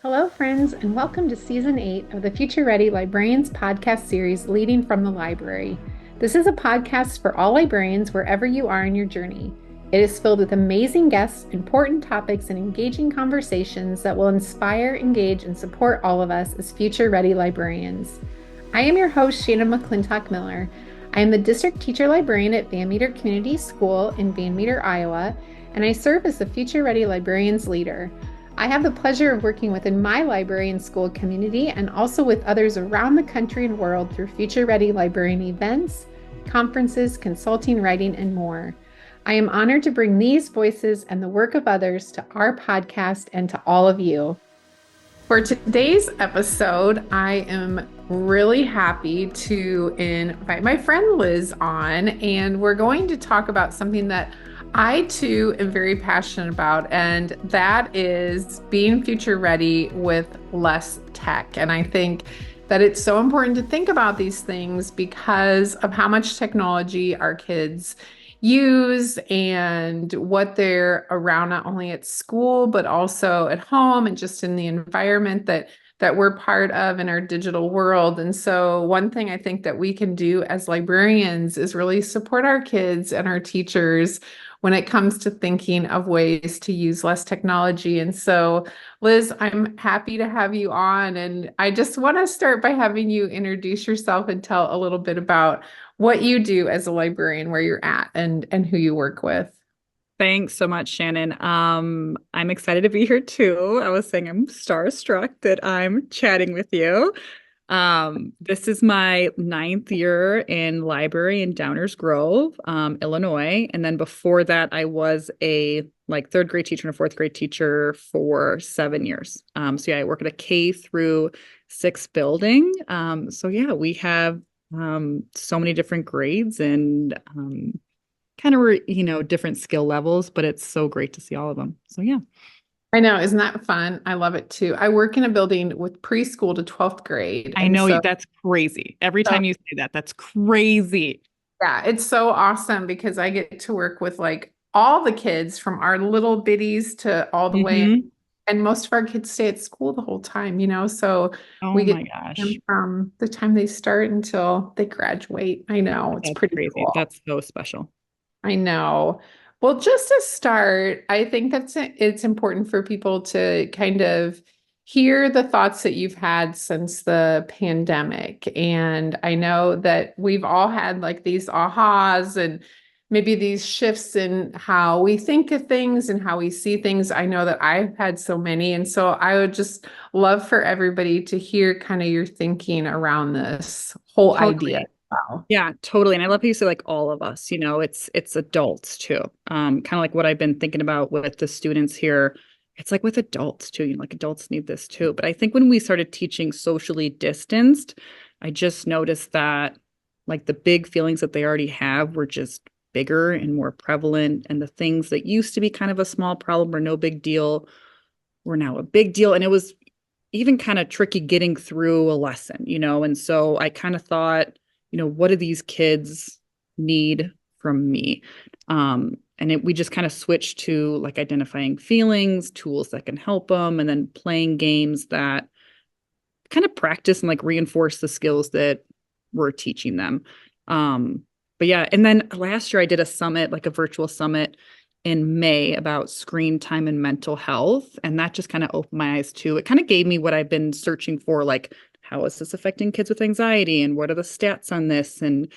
Hello, friends, and welcome to Season 8 of the Future Ready Librarians podcast series, Leading from the Library. This is a podcast for all librarians wherever you are in your journey. It is filled with amazing guests, important topics, and engaging conversations that will inspire, engage, and support all of us as future ready librarians. I am your host, Shannon McClintock Miller. I am the district teacher librarian at Van Meter Community School in Van Meter, Iowa, and I serve as the Future Ready Librarians leader. I have the pleasure of working within my library and school community and also with others around the country and world through Future Ready librarian events, conferences, consulting, writing, and more. I am honored to bring these voices and the work of others to our podcast and to all of you. For today's episode, I am really happy to invite my friend Liz on, and we're going to talk about something that I too am very passionate about, and that is being future ready with less tech. And I think that it's so important to think about these things because of how much technology our kids use and what they're around, not only at school, but also at home and just in the environment that we're part of in our digital world. And so one thing I think that we can do as librarians is really support our kids and our teachers when it comes to thinking of ways to use less technology. And so, Liz, I'm happy to have you on. And I just want to start by having you introduce yourself and tell a little bit about what you do as a librarian, where you're at, and who you work with. Thanks so much, Shannon. I'm excited to be here too. I was saying I'm starstruck that I'm chatting with you. This is my ninth year in library in Downers Grove, Illinois. And then before that, I was a third grade teacher and a fourth grade teacher for 7 years. So yeah, I work at a K through 6 building. So yeah, we have so many different grades and kind of different skill levels, but it's so great to see all of them. So yeah. I know, isn't that fun? I love it too. I work in a building with preschool to 12th grade. I And know so, that's crazy. Every so time you say that, that's crazy. yeah, it's so awesome because I get to work with like all the kids from our little bitties to all the way. Hmm. And most of our kids stay at school the whole time, so Oh we get my them gosh. from the time they start until they graduate. I know, it's That's pretty crazy. cool. That's so special. I know. Well, just to start, I think it's important for people to kind of hear the thoughts that you've had since the pandemic. And I know that we've all had like these ahas and maybe these shifts in how we think of things and how we see things. I know that I've had so many. And so I would just love for everybody to hear kind of your thinking around this whole idea. Totally. Wow. Yeah, totally. And I love how you say like all of us, it's adults too. Kind of like what I've been thinking about with the students here. It's like with adults too, like adults need this too. But I think when we started teaching socially distanced, I just noticed that like the big feelings that they already have were just bigger and more prevalent. And the things that used to be kind of a small problem or no big deal were now a big deal. And it was even kind of tricky getting through a lesson. And so I kind of thought, what do these kids need from me? We just kind of switched to like identifying feelings, tools that can help them, and then playing games that kind of practice and like reinforce the skills that we're teaching them. But yeah, and then last year I did a summit, like a virtual summit in May about screen time and mental health. And that just kind of opened my eyes too. It kind of gave me what I've been searching for, like, how is this affecting kids with anxiety? And what are the stats on this? And,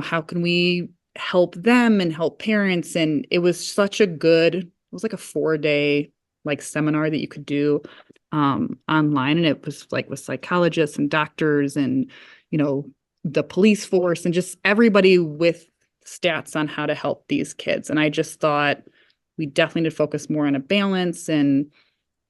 how can we help them and help parents? And it was such a it was like a 4-day like seminar that you could do online. And it was like with psychologists and doctors and, the police force and just everybody with stats on how to help these kids. And I just thought we definitely need to focus more on a balance. And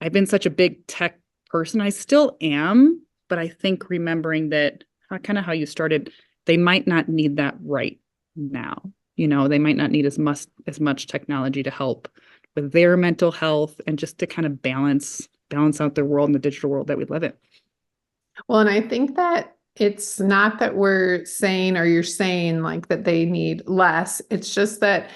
I've been such a big tech person. I still am, but I think remembering that kind of how you started, they might not need that right now. They might not need as much technology to help with their mental health and just to kind of balance out their world and the digital world that we live in. Well, and I think that it's not that we're saying or you're saying like that they need less. It's just that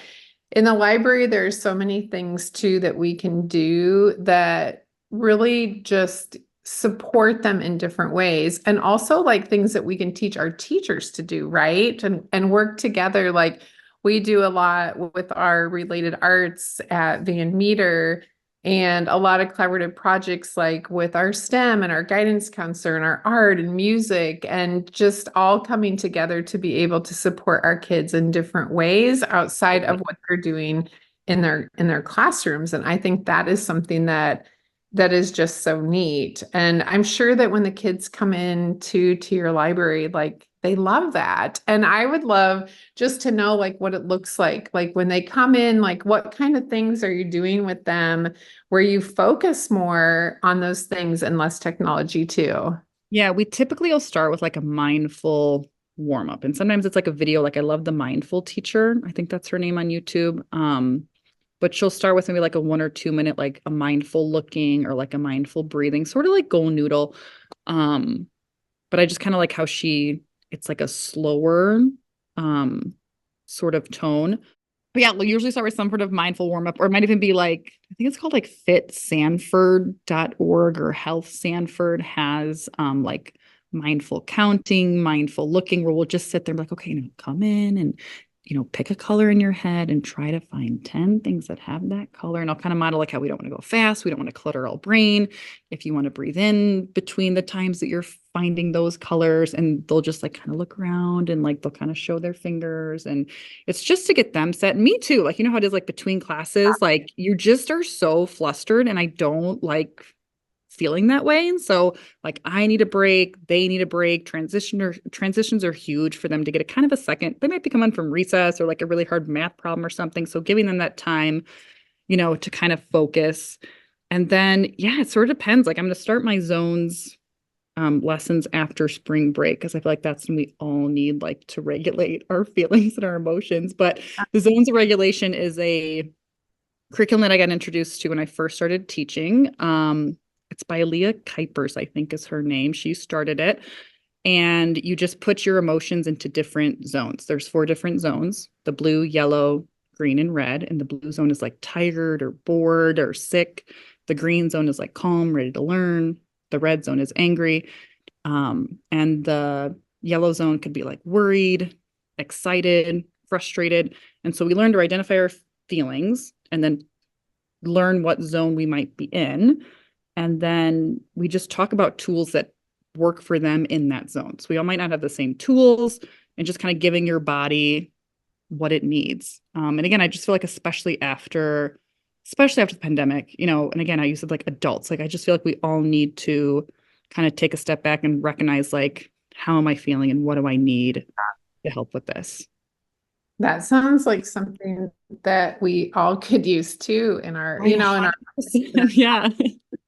in the library, there's so many things too that we can do that really just support them in different ways and also like things that we can teach our teachers to do, right? And work together. Like we do a lot with our related arts at Van Meter and a lot of collaborative projects like with our STEM and our guidance counselor and our art and music and just all coming together to be able to support our kids in different ways outside of what they're doing in their classrooms. And I think that is something that is just so neat. And I'm sure that when the kids come in to your library, like they love that. And I would love just to know like what it looks like when they come in, like what kind of things are you doing with them where you focus more on those things and less technology too? Yeah, we typically will start with like a mindful warm up. And sometimes it's like a video. Like I love the mindful teacher. I think that's her name on YouTube. But she'll start with maybe like a 1 or 2 minute, like a mindful looking or like a mindful breathing, sort of like Go Noodle. Um, but I just kind of like how it's like a slower um sort of tone. But yeah, we'll usually start with some sort of mindful warm up, or it might even be like, I think it's called like fitsanford.org or Health Sanford has like mindful counting, mindful looking, where we'll just sit there and be like, okay, now come in and pick a color in your head and try to find 10 things that have that color. And I'll kind of model like how we don't want to go fast. We don't want to clutter our brain. If you want to breathe in between the times that you're finding those colors, and they'll just like kind of look around and like they'll kind of show their fingers. And it's just to get them set. Me too. Like, how it is like between classes, like you just are so flustered and I don't like feeling that way. And so like I need a break, they need a break. Transitions are huge for them to get a kind of a second. They might be coming from recess or like a really hard math problem or something. So giving them that time, to kind of focus. And then yeah, it sort of depends. Like I'm going to start my zones lessons after spring break because I feel like that's when we all need like to regulate our feelings and our emotions. But the zones of regulation is a curriculum that I got introduced to when I first started teaching. It's by Leah Kuypers, I think is her name. She started it. And you just put your emotions into different zones. There's 4 different zones: the blue, yellow, green, and red. And the blue zone is like tired or bored or sick. The green zone is like calm, ready to learn. The red zone is angry. And the yellow zone could be like worried, excited, frustrated. And so we learn to identify our feelings and then learn what zone we might be in. And then we just talk about tools that work for them in that zone. So we all might not have the same tools, and just kind of giving your body what it needs. And again, I just feel like especially after the pandemic, and again, I use it like adults. Like I just feel like we all need to kind of take a step back and recognize like, how am I feeling and what do I need to help with this? That sounds like something that we all could use too in our, I in our 100%. Yeah,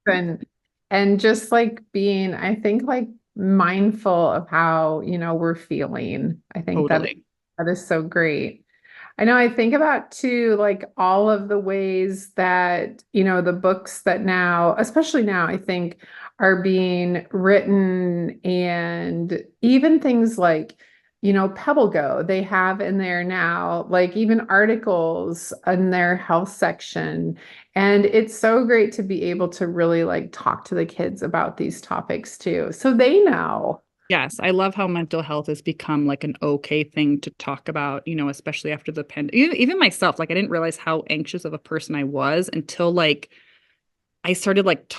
and and just like being, I think like mindful of how, we're feeling. I think totally. that is so great. I know I think about too, like all of the ways that, the books that now, especially now, I think are being written and even things like, Pebble Go, they have in there now, like even articles in their health section. And it's so great to be able to really like talk to the kids about these topics too. So they know. Yes, I love how mental health has become like an okay thing to talk about, especially after the pandemic. Even myself, like I didn't realize how anxious of a person I was until like I started like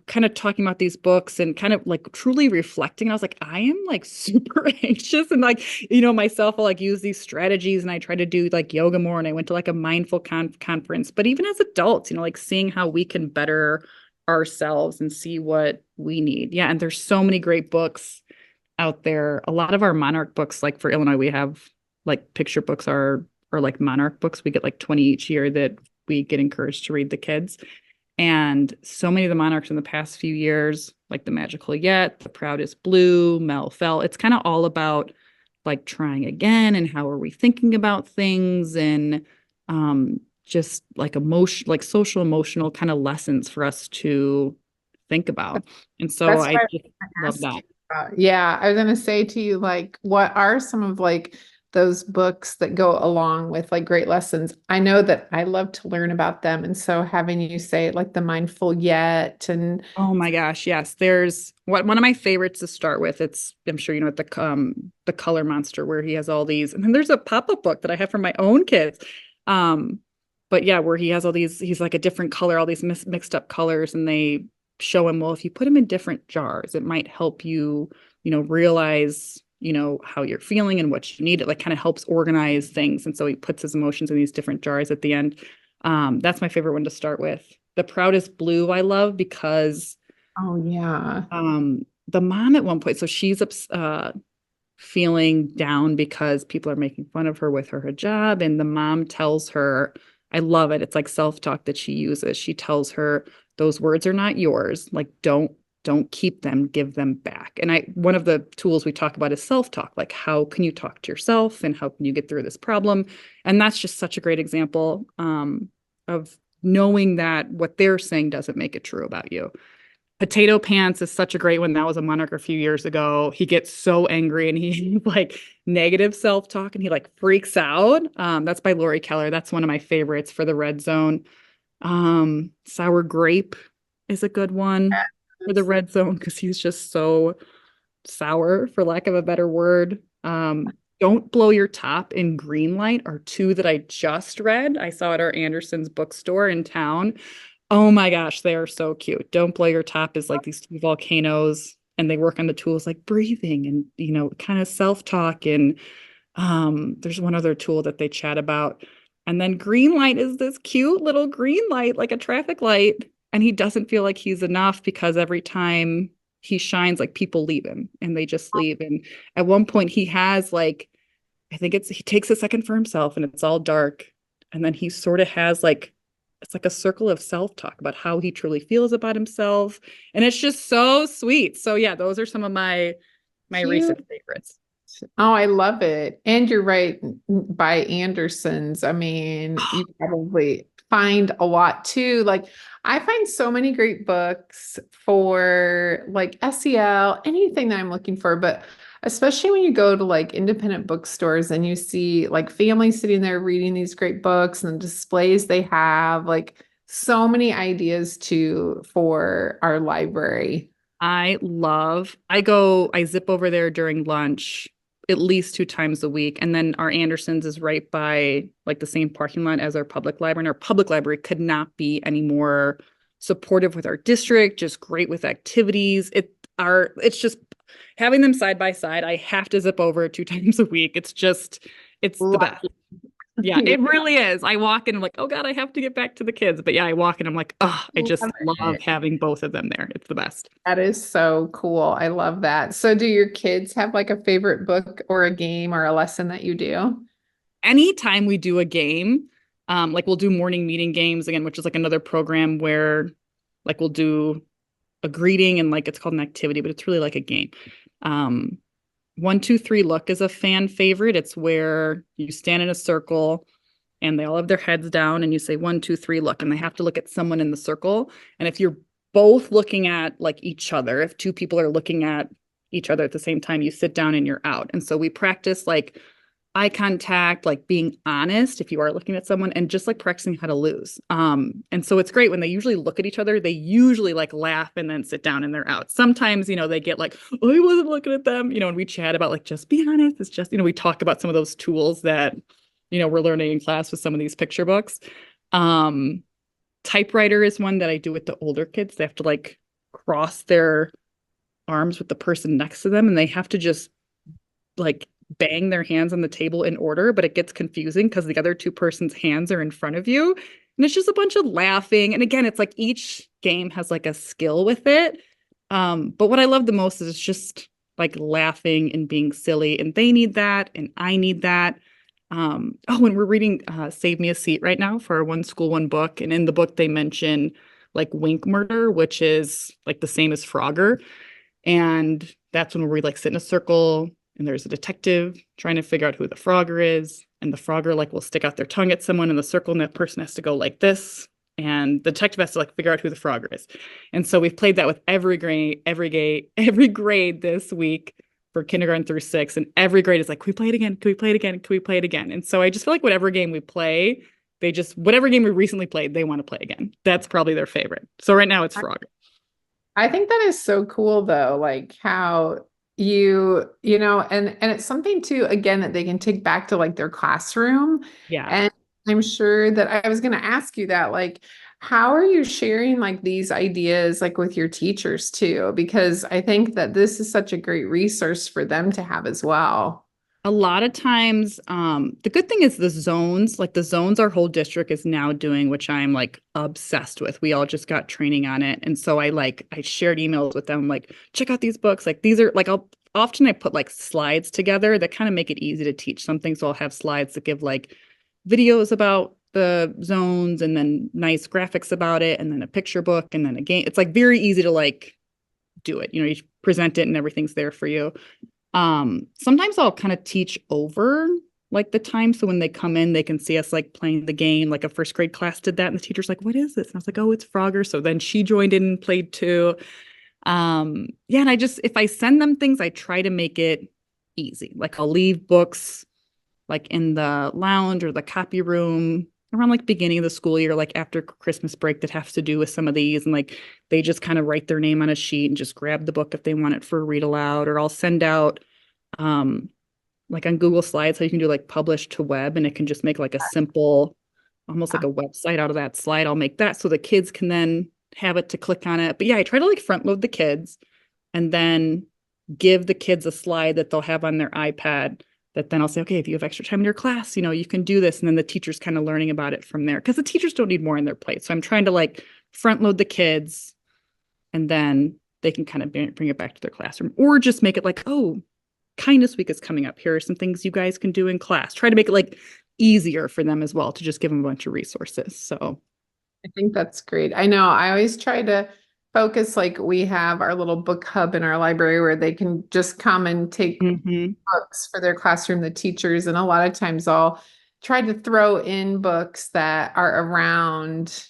kind of talking about these books and kind of like truly reflecting. I was like, I am like super anxious, and like, myself will like use these strategies, and I try to do like yoga more, and I went to like a mindful conference. But even as adults, like seeing how we can better ourselves and see what we need. Yeah, and there's so many great books out there. A lot of our Monarch books, like for Illinois, we have like picture books are like Monarch books. We get like 20 each year that we get encouraged to read the kids. And so many of the Monarchs in the past few years, like The Magical Yet, The Proudest Blue, Mel Fell, it's kind of all about like trying again and how are we thinking about things, and just like like social emotional kind of lessons for us to think about. And so That's I why just I love asked that. you about. Yeah, I was gonna say to you, like, what are some of like those books that go along with like great lessons. I know that I love to learn about them. And so having you say like the mindful yet and Oh my gosh, yes. There's one of my favorites to start with. It's I'm sure you know the Color Monster where he has all these, and then there's a pop-up book that I have for my own kids. Um, but yeah, where he has all these, he's like a different color, all these mixed up colors, and they show him, well, if you put them in different jars, it might help you, realize, how you're feeling and what you need. It like kind of helps organize things. And so he puts his emotions in these different jars at the end. That's my favorite one to start with. The Proudest Blue I love because oh yeah. the mom at one point, so she's feeling down because people are making fun of her with her hijab, and the mom tells her, I love it. It's like self-talk that she uses. She tells her those words are not yours. Like don't keep them, give them back. And one of the tools we talk about is self-talk. Like how can you talk to yourself and how can you get through this problem? And that's just such a great example of knowing that what they're saying doesn't make it true about you. Potato Pants is such a great one. That was a monarch a few years ago. He gets so angry and he like negative self-talk and he like freaks out. That's by Lori Keller. That's one of my favorites for the red zone. Sour Grape is a good one for the red zone because he's just so sour, for lack of a better word. Don't Blow Your Top and Green Light are two that I just read. I saw at our Anderson's bookstore in town. Oh my gosh, they are so cute. Don't Blow Your Top is like these two volcanoes, and they work on the tools like breathing and, kind of self-talk. And there's one other tool that they chat about. And then Green Light is this cute little green light, like a traffic light. And he doesn't feel like he's enough because every time he shines, like people leave him and they just leave. And at one point he has like, I think he takes a second for himself and it's all dark. And then he sort of has like, it's like a circle of self-talk about how he truly feels about himself. And it's just so sweet. So yeah, those are some of my cute. recent favorites. Oh, I love it. And you're right, by Anderson's. I mean, you probably find a lot too. Like, I find so many great books for like SEL, anything that I'm looking for, but especially when you go to like independent bookstores and you see like families sitting there reading these great books and the displays they have, like so many ideas too for our library. I zip over there during lunch at least 2 times a week. And then our Anderson's is right by like the same parking lot as our public library. And our public library could not be any more supportive with our district, just great with activities. It's just having them side by side. I have to zip over 2 times a week. It's the best. Lucky. Yeah, it really is. I walk in, I'm like, oh God, I have to get back to the kids. But yeah, I walk in, I'm like, oh, I just Love love it. having both of them there. It's the best. That is so cool. I love that. So, do your kids have like a favorite book or a game or a lesson that you do? Anytime we do a game, like we'll do morning meeting games again, which is like another program where like we'll do a greeting and like it's called an activity, but it's really like a game. Um, 1, 2, 3, look is a fan favorite. It's where you stand in a circle and they all have their heads down and you say 1, 2, 3, look, and they have to look at someone in the circle. And if you're both looking at like each other, if two people are looking at each other at the same time, you sit down and you're out. And so we practice like eye contact, like being honest if you are looking at someone, and just like practicing how to lose. And so it's great when they usually look at each other, they usually like laugh and then sit down and they're out. Sometimes, they get like, oh, I wasn't looking at them, and we chat about like, just be honest. It's just, we talk about some of those tools that, we're learning in class with some of these picture books. Um, Typewriter is one that I do with the older kids. They have to like cross their arms with the person next to them and they have to just like bang their hands on the table in order, but it gets confusing because the other two person's hands are in front of you. And it's just a bunch of laughing. And again, it's like each game has like a skill with it. But what I love the most is just like laughing and being silly. And they need that. And I need that. And we're reading Save Me a Seat right now for One School, One Book. And in the book, they mention like wink murder, which is like the same as Frogger. And that's when we like sit in a circle and there's a detective trying to figure out who the Frogger is. And the Frogger like will stick out their tongue at someone in the circle and that person has to go like this. And the detective has to like figure out who the Frogger is. And so we've played that with every grade this week. for kindergarten through six, and every grade is like, can we play it again? Can we play it again? Can we play it again? And so I just feel like whatever game we play, whatever game we recently played, they want to play again. That's probably their favorite. So right now it's Frogger. I think that is so cool though, like how and it's something too, again, that they can take back to like their classroom. Yeah. And I'm sure that I was going to ask you that, like, how are you sharing like these ideas like with your teachers too? Because I think that this is such a great resource for them to have as well. A lot of times, the good thing is the zones our whole district is now doing, which I'm like obsessed with. We all just got training on it. And so I shared emails with them, like, check out these books. Like these are like I put like slides together that kind of make it easy to teach something. So I'll have slides that give like videos about the zones and then nice graphics about it, and then a picture book and then a game. It's like very easy to like do it. You present it and everything's there for you. Sometimes I'll kind of teach over like the time. So when they come in, they can see us like playing the game. Like a first grade class did that. And the teacher's like, what is this? And I was like, oh, it's Frogger. So then she joined in and played too. Yeah. And if I send them things, I try to make it easy. Like I'll leave books like in the lounge or the copy room around like beginning of the school year, like after Christmas break, that has to do with some of these. And like they just kind of write their name on a sheet and just grab the book if they want it for a read aloud. Or I'll send out like on Google Slides how you can do like publish to web, and it can just make like a simple, almost like a website out of that slide. I'll make that so the kids can then have it to click on it. But yeah, I try to like front load the kids and then give the kids a slide that they'll have on their iPad, that then I'll say, okay, if you have extra time in your class, you can do this. And then the teacher's kind of learning about it from there, because the teachers don't need more on their plate. So I'm trying to like front load the kids, and then they can kind of bring it back to their classroom, or just make it like, oh, kindness week is coming up. Here are some things you guys can do in class. Try to make it like easier for them as well, to just give them a bunch of resources. So I think that's great. I know I always try to focus, like we have our little book hub in our library where they can just come and take books for their classroom, the teachers. And a lot of times I'll try to throw in books that are around,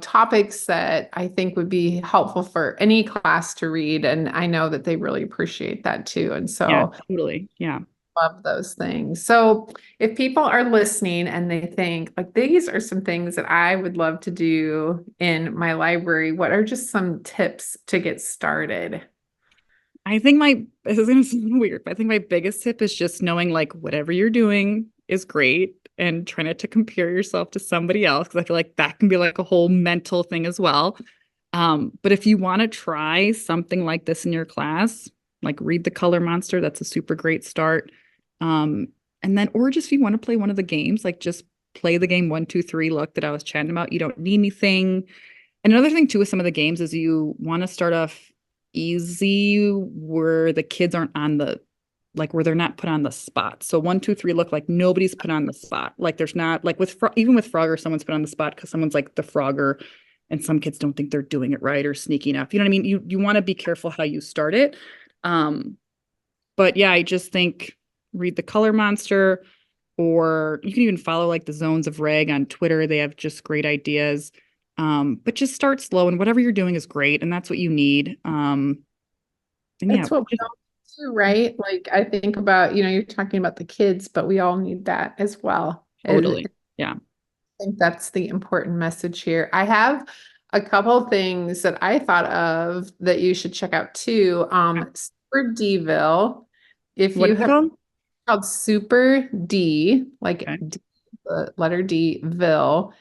topics that I think would be helpful for any class to read. And I know that they really appreciate that too. And yeah, so totally. Yeah. love those things. So if people are listening and they think like these are some things that I would love to do in my library, what are just some tips to get started? I think this is going to sound weird, but I think my biggest tip is just knowing like whatever you're doing is great, and try not to compare yourself to somebody else, because I feel like that can be like a whole mental thing as well. But if you want to try something like this in your class, like read The Color Monster, that's a super great start. And then, or just if you want to play one of the games, like just play the game 1, 2, 3 look that I was chatting about. You don't need anything. And another thing too with some of the games is you want to start off easy, where the kids aren't where they're not put on the spot. So 1, 2, 3 look, like nobody's put on the spot. Like there's not like even with Frogger, someone's put on the spot because someone's like the Frogger, and some kids don't think they're doing it right or sneaking up. You know what I mean? You want to be careful how you start it. But yeah, I just think read The Color Monster, or you can even follow like the Zones of Reg on Twitter. They have just great ideas. But just start slow, and whatever you're doing is great, and that's what you need. And That's yeah, what we all do, right? Like I think about, you're talking about the kids, but we all need that as well. totally. Yeah. I think that's the important message here. I have a couple things that I thought of that you should check out too. Super Deville. If What you is it have called? called Super D, like Okay. D, the letter D, Ville.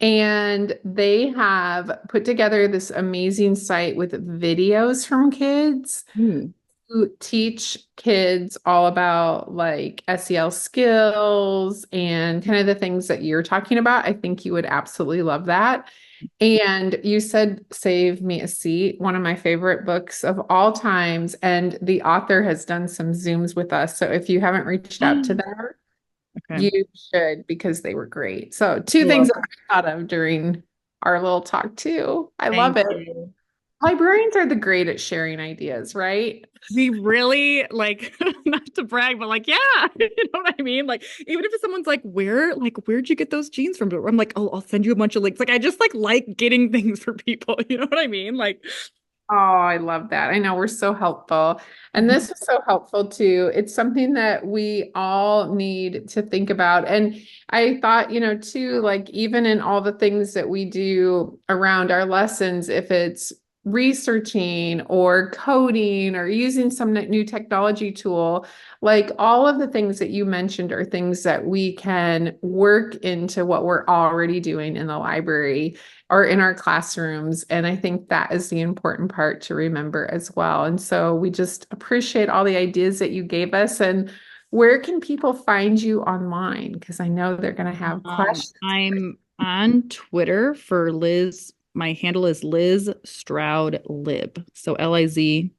And they have put together this amazing site with videos from kids Ooh, who teach kids all about like SEL skills and kind of the things that you're talking about. I think you would absolutely love that. And you said Save Me a Seat, one of my favorite books of all times. And the author has done some Zooms with us. So if you haven't reached out to them, okay. you should, because they were great. So two things Well, that I thought of during our little talk too. I love thank it. you. Librarians are the great at sharing ideas, right? We really like, not to brag, but like, yeah, you know what I mean? Like, even if someone's like, where'd you get those jeans from? I'm like, oh, I'll send you a bunch of links. Like, I just like getting things for people. You know what I mean? Like, Oh, I love that. I know we're so helpful. And Mhm. this is so helpful too. It's something that we all need to think about. And I thought, too, like even in all the things that we do around our lessons, if it's researching or coding or using some new technology tool, like all of the things that you mentioned are things that we can work into what we're already doing in the library or in our classrooms. And I think that is the important part to remember as well. And so we just appreciate all the ideas that you gave us. And where can people find you online? Because I know they're going to have questions. I'm on Twitter for Liz. My handle is Liz Stroud Lib. So LizStroudLib.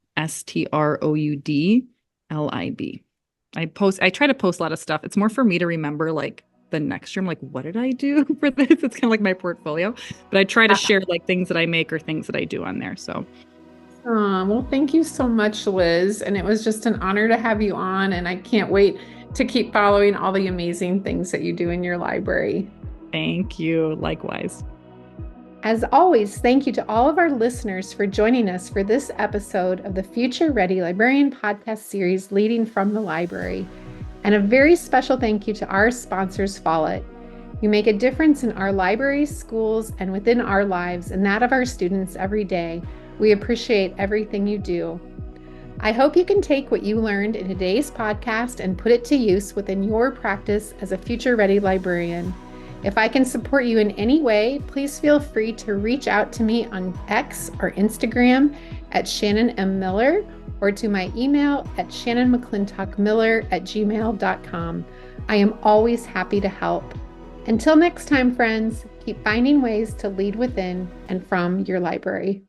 I try to post a lot of stuff. It's more for me to remember like the next year. I'm like, what did I do for this? It's kind of like my portfolio. But I try to share like things that I make or things that I do on there. So Well, thank you so much, Liz. And it was just an honor to have you on. And I can't wait to keep following all the amazing things that you do in your library. thank you. Likewise. As always, thank you to all of our listeners for joining us for this episode of the Future Ready Librarian podcast series, Leading from the Library. And a very special thank you to our sponsors, Follett. You make a difference in our libraries, schools, and within our lives and that of our students every day. We appreciate everything you do. I hope you can take what you learned in today's podcast and put it to use within your practice as a future ready librarian. If I can support you in any way, please feel free to reach out to me on X or Instagram at Shannon M. Miller or to my email at shannonmcclintockmiller@gmail.com. I am always happy to help. Until next time, friends, keep finding ways to lead within and from your library.